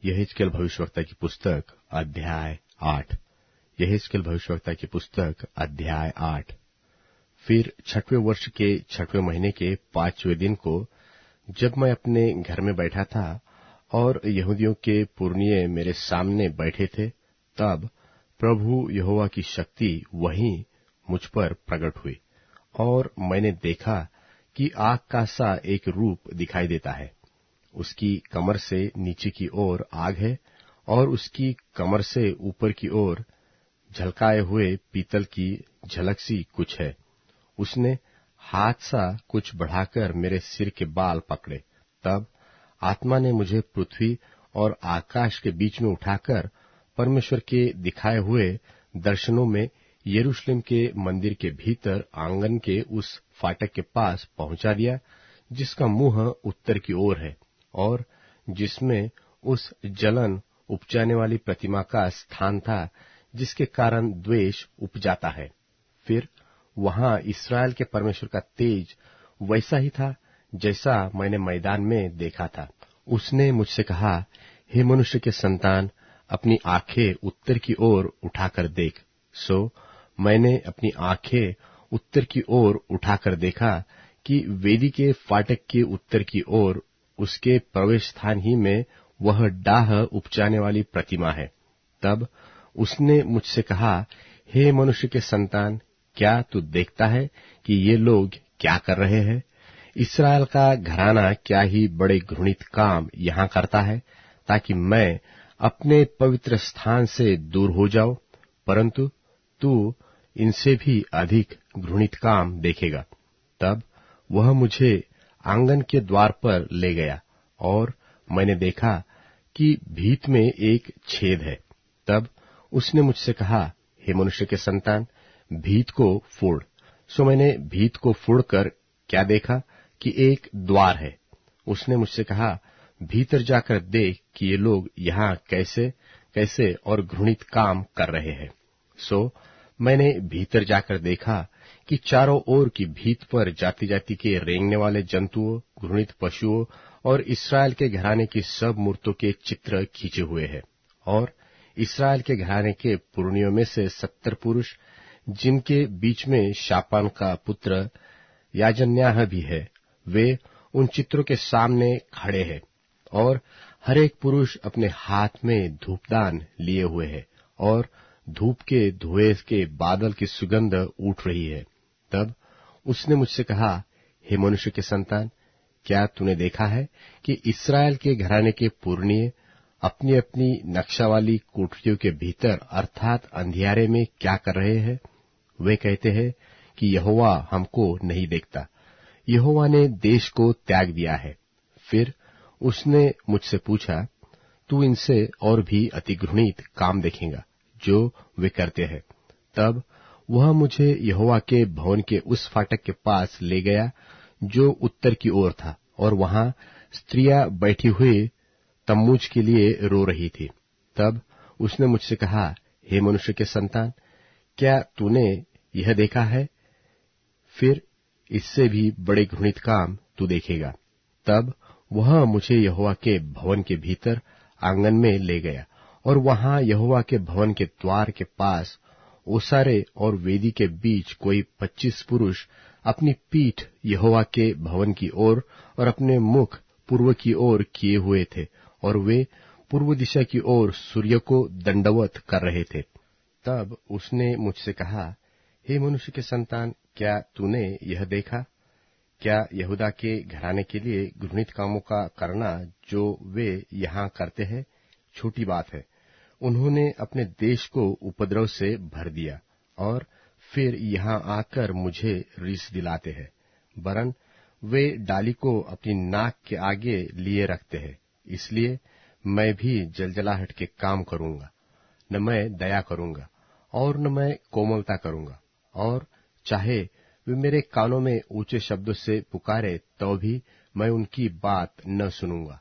यहेजकेल भविष्यवक्ता की पुस्तक अध्याय 8। यहेजकेल भविष्यवक्ता की पुस्तक अध्याय 8। फिर 6वें वर्ष के 6वें महीने के 5वें दिन को, जब मैं अपने घर में बैठा था और यहूदियों के पुरनिये मेरे सामने बैठे थे, तब प्रभु यहोवा की शक्ति वहीं मुझ पर प्रकट हुई, और मैंने देखा कि आग का सा एक रूप दिखाई देता है। उसकी कमर से नीचे की ओर आग है, और उसकी कमर से ऊपर की ओर झलकाए हुए पीतल की झलक सी कुछ है। उसने हाथ सा कुछ बढ़ाकर मेरे सिर के बाल पकड़े। तब आत्मा ने मुझे पृथ्वी और आकाश के बीच में उठाकर परमेश्वर के दिखाए हुए दर्शनों में यरूशलेम के मंदिर के भीतर आंगन के उस फाटक के पास पहुंचा दिया, जिसका मुंह उत्तर की ओर है, और जिसमें उस जलन उपजाने वाली प्रतिमा का स्थान था, जिसके कारण द्वेष उपजाता है। फिर वहां इस्राएल के परमेश्वर का तेज वैसा ही था जैसा मैंने मैदान में देखा था। उसने मुझसे कहा, हे मनुष्य के संतान, अपनी आंखें उत्तर की ओर उठाकर देख। सो मैंने अपनी आंखें उत्तर की ओर उठाकर देखा कि वेदी के फाटक के उत्तर की ओर उसके प्रवेश स्थान ही में वह डाह उपजाने वाली प्रतिमा है। तब उसने मुझसे कहा, हे मनुष्य के संतान, क्या तू देखता है कि ये लोग क्या कर रहे हैं? इस्राएल का घराना क्या ही बड़े घृणित काम यहां करता है, ताकि मैं अपने पवित्र स्थान से दूर हो जाऊं, परंतु तू इनसे भी अधिक घृणित काम देखेगा। तब वह मुझे आंगन के द्वार पर ले गया, और मैंने देखा कि भीत में एक छेद है। तब उसने मुझसे कहा, हे मनुष्य के संतान, भीत को फोड़। सो मैंने भीत को फोड़कर क्या देखा कि एक द्वार है। उसने मुझसे कहा, भीतर जाकर देख कि ये लोग यहाँ कैसे कैसे और घृणित काम कर रहे हैं। सो मैंने भीतर जाकर देखा कि चारों ओर की भीत पर जाति जाति के रेंगने वाले जंतुओं, घृणित पशुओं और इस्राएल के घराने की सब मूर्तों के चित्र खींचे हुए हैं। और इस्राएल के घराने के पुरनियों में से 70 पुरुष, जिनके बीच में शापान का पुत्र याजन्याह भी है, वे उन चित्रों के सामने खड़े हैं, और हर एक पुरुष अपने हाथ में धूपदान लिए हुए है, और धूप के धुएं के बादल की सुगंध उठ रही है। तब उसने मुझसे कहा, हे मनुष्य के संतान, क्या तूने देखा है कि इस्राएल के घराने के पुरनिये अपनी अपनी नक्शा वाली कोठरियों के भीतर अर्थात अंधियारे में क्या कर रहे हैं? वे कहते हैं कि यहोवा हमको नहीं देखता, यहोवा ने देश को त्याग दिया है। फिर उसने मुझसे पूछा, तू इनसे और भी अति घृणित काम देखेगा जो वे करते हैं। तब वह मुझे यहोवा के भवन के उस फाटक के पास ले गया जो उत्तर की ओर था, और वहां स्त्रियां बैठी हुई तम्बूज के लिए रो रही थी। तब उसने मुझसे कहा, हे मनुष्य के संतान, क्या तूने यह देखा है? फिर इससे भी बड़े घृणित काम तू देखेगा। तब वह मुझे यहोवा के भवन के भीतर आंगन में ले गया, और वहां यहोवा के भवन के द्वार के पास ओसारे और वेदी के बीच कोई 25 पुरुष अपनी पीठ यहोवा के भवन की ओर और अपने मुख पूर्व की ओर किए हुए थे, और वे पूर्व दिशा की ओर सूर्य को दंडवत कर रहे थे। तब उसने मुझसे कहा, हे मनुष्य के संतान, क्या तूने यह देखा? क्या यहूदा के घराने के लिए घृणित कामों का करना जो वे यहाँ करते हैं छोटी बात है? उन्होंने अपने देश को उपद्रव से भर दिया, और फिर यहाँ आकर मुझे रिस दिलाते हैं। वरन वे डाली को अपनी नाक के आगे लिए रखते हैं। इसलिए मैं भी जलजलाहट के काम करूंगा, न मैं दया करूंगा और न मैं कोमलता करूंगा, और चाहे वे मेरे कानों में ऊंचे शब्दों से पुकारे तो भी मैं उनकी बात न सुनूंगा।